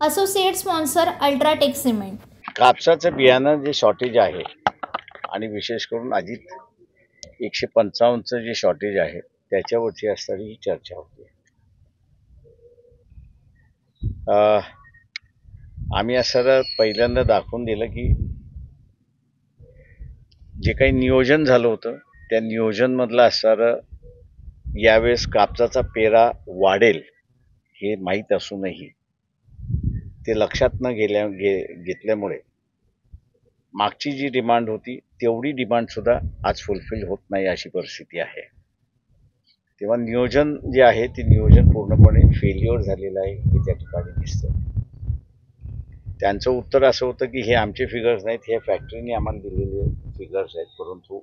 Associate sponsor UltraTech cement. कापसाचं बियाणं जे शॉर्टेज आहे आणि विशेष करून अजित 155चं जे शॉर्टेज आहे त्याच्यावरची असणारी ही चर्चा होती. आम्ही असं पहिल्यांदा दाखवून दिलं की जे काही नियोजन झालं होतं त्या नियोजनमधलं असणारं यावेळेस कापसाचा पेरा वाढेल हे माहीत असूनही ते लक्षात न घेतल्यामुळे मागची जी डिमांड होती तेवढी डिमांडसुद्धा आज फुलफिल होत नाही अशी परिस्थिती आहे. तेव्हा नियोजन जे आहे ते नियोजन पूर्णपणे फेल्युअर झालेलं आहे हे त्या ठिकाणी दिसतं. त्यांचं उत्तर असं होतं की हे आमचे फिगर्स नाहीत, हे फॅक्टरीने आम्हाला दिलेले फिगर्स आहेत, परंतु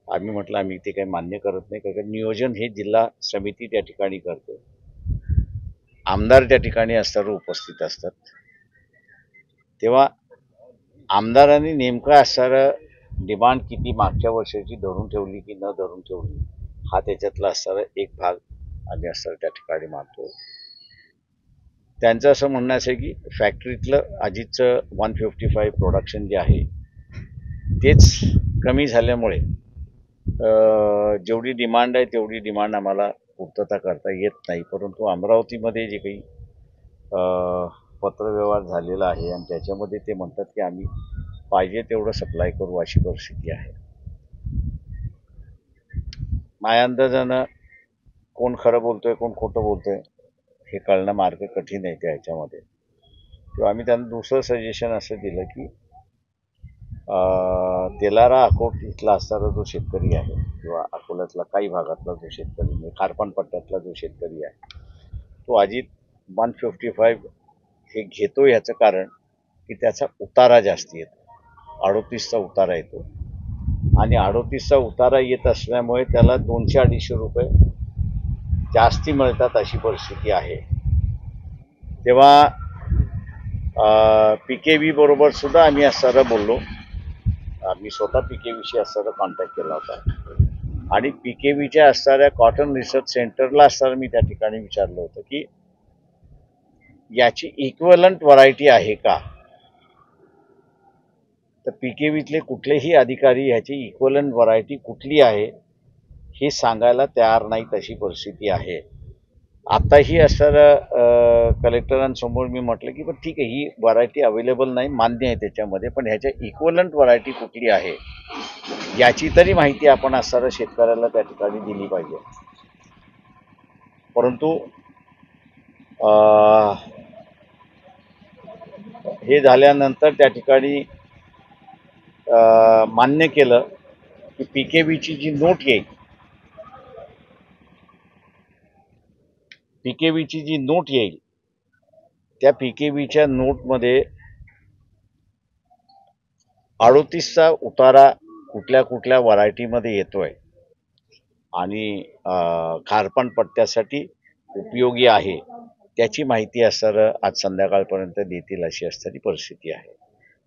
आम्ही म्हटलं आम्ही ते काही मान्य करत नाही, कारण नियोजन हे जिल्हा समिती त्या ठिकाणी करते, आमदार त्या ठिकाणी असताना उपस्थित असतात. तेव्हा आमदारांनी नेमकं असणारं डिमांड किती मागच्या वर्षाची धरून ठेवली की न धरून ठेवली हा त्याच्यातला असणारा एक भाग आम्ही असणारा त्या ठिकाणी मानतो. त्यांचं असं म्हणणं असं आहे की फॅक्टरीतलं अजितचं 155 प्रोडक्शन जे आहे तेच कमी झाल्यामुळे जेवढी डिमांड आहे तेवढी डिमांड आम्हाला पूर्तता करता येत नाही, परंतु अमरावतीमध्ये जे काही पत्रव्यवहार झालेला आहे आणि त्याच्यामध्ये ते म्हणतात की आम्ही पाहिजे तेवढं सप्लाय करू अशी परिस्थिती आहे. माझ्या अंदाजानं कोण खरं बोलतोय कोण खोटं बोलतोय हे कळणं मार्ग कठीण आहे त्या ह्याच्यामध्ये. किंवा आम्ही त्यांना दुसरं सजेशन असं दिलं की तेलारा अकोट इथला असणारा जो शेतकरी आहे किंवा अकोल्यातला काही भागातला जो शेतकरी म्हणजे खारपान पट्ट्यातला जो शेतकरी आहे तो अजित 155 हे घेतो याचं कारण की त्याचा उतारा जास्त येतो, 38चा उतारा येतो आणि 38चा उतारा येत असल्यामुळे त्याला 200-250 रुपये जास्ती मिळतात अशी परिस्थिती आहे. तेव्हा PKV बरोबर सुद्धा आम्ही असणारं बोललो, आम्ही स्वतः PKVशी असणारा कॉन्टॅक्ट केला होता आणि PKVच्या असणाऱ्या कॉटन रिसर्च सेंटरला असणारं मी त्या ठिकाणी विचारलं होतं की याची इक्वलंट व्हरायटी आहे का, तर PKVतले कुठलेही अधिकारी ह्याची इक्वलंट व्हरायटी कुठली आहे हे सांगायला तयार नाहीत अशी परिस्थिती आहे. आताही असणारं कलेक्टरांसमोर मी म्हटलं की पण ठीक आहे ही व्हरायटी अवेलेबल नाही, मान्य आहे त्याच्यामध्ये, पण ह्याच्या इक्वलंट व्हरायटी कुठली आहे याची तरी माहिती आपण असणाऱ्या शेतकऱ्याला त्या ठिकाणी दिली पाहिजे. परंतु हे झाल्यानंतर त्या ठिकाणी मान्य केलं की PKVची जी नोट येईल, PKVची जी नोट येईल त्या PKVच्या नोटमध्ये 38चा उतारा कुठल्या कुठल्या व्हरायटीमध्ये येतोय आणि खारपान पट्ट्यासाठी उपयोगी आहे त्याची माहिती असणारं आज संध्याकाळपर्यंत देतील अशी असणारी परिस्थिती आहे.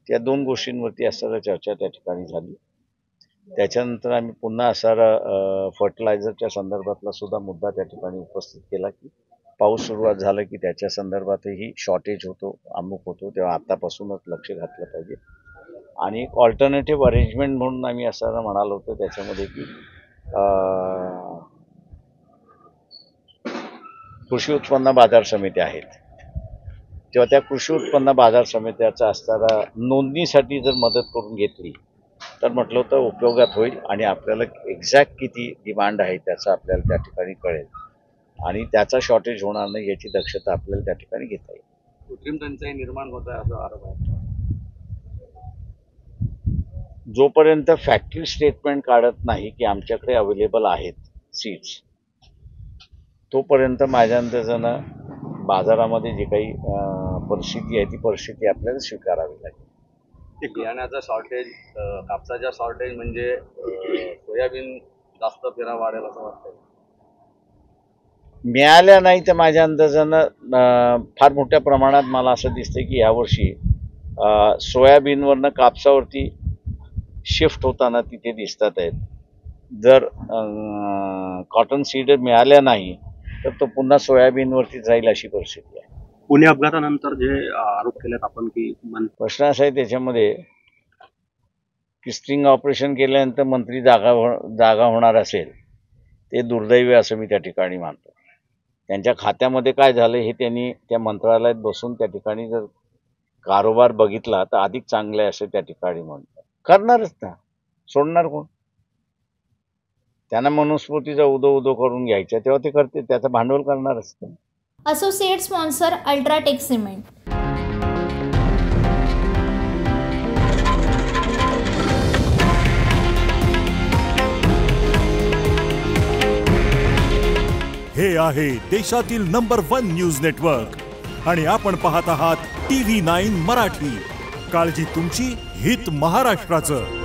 त्या दोन गोष्टींवरती असणारं चर्चा त्या ठिकाणी झाली. त्याच्यानंतर आम्ही पुन्हा असणारा फर्टिलायझरच्या संदर्भातला सुद्धा मुद्दा त्या ठिकाणी उपस्थित केला की पाऊस सुरुवात झाला की त्याच्या संदर्भातही शॉर्टेज होतो, अमुक होतो, तेव्हा आतापासूनच लक्ष घातलं पाहिजे. आणि एक ऑल्टरनेटिव्ह अरेंजमेंट म्हणून आम्ही असं म्हणालो होतो त्याच्यामध्ये की कृषी उत्पन्न बाजार समित्या आहेत, तेव्हा त्या कृषी उत्पन्न बाजार समित्याचा असणारा नोंदणीसाठी जर मदत करून घेतली तर म्हटलं तर उपयोगात होईल आणि आपल्याला एक्झॅक्ट किती डिमांड आहे त्याचं आपल्याला त्या ठिकाणी कळेल आणि त्याचा शॉर्टेज होणार नाही याची दक्षता आपल्याला त्या ठिकाणी घेता येईल. कृत्रिम टंचाई निर्माण होत आहे असा आरोप आहे. जोपर्यंत फॅक्टरी स्टेटमेंट काढत नाही की आमच्याकडे अवेलेबल आहेत सीड्स, तोपर्यंत माझ्या अंदाजानं बाजारामध्ये जी काही परिस्थिती आहे ती परिस्थिती आपल्याला स्वीकारावी लागेल. बियाण्याचा शॉर्टेज, कापसाच्या शॉर्टेज म्हणजे सोयाबीन जास्त पेरा वाढेल असं वाटतंय. मिळाल्या नाही तर माझ्या अंदाजानं फार मोठ्या प्रमाणात मला असं दिसतंय की यावर्षी सोयाबीनवरनं कापसावरती शिफ्ट होताना तिथे दिसतात आहेत. जर कॉटन सीड मिळाल्या नाही तर तो पुन्हा सोयाबीनवरती जाईल अशी परिस्थिती आहे. पुणे अपघातानंतर जे आरोप केलेत आपण की प्रश्न असा आहे त्याच्यामध्ये की स्ट्रिंग ऑपरेशन केल्यानंतर मंत्री जागा होणार असेल ते दुर्दैवी असं मी त्या ठिकाणी मानतो. त्यांच्या खात्यामध्ये काय झालं हे त्यांनी त्या मंत्रालयात बसून त्या ठिकाणी जर कारोबार बघितला तर अधिक चांगले असे त्या ठिकाणी म्हणतात. करणारच ना, सोडणार कोण? त्यांना मनुस्मृतीचा उदो करून घ्यायचा तेव्हा ते करते, त्याचं भांडवल करणारच. Associate sponsor UltraTech cement. हे आहे देशातील नंबर 1 न्यूज नेटवर्क आणि आपण पाहत आहात TV9 मराठी. काळजी तुमची, हित महाराष्ट्राचं.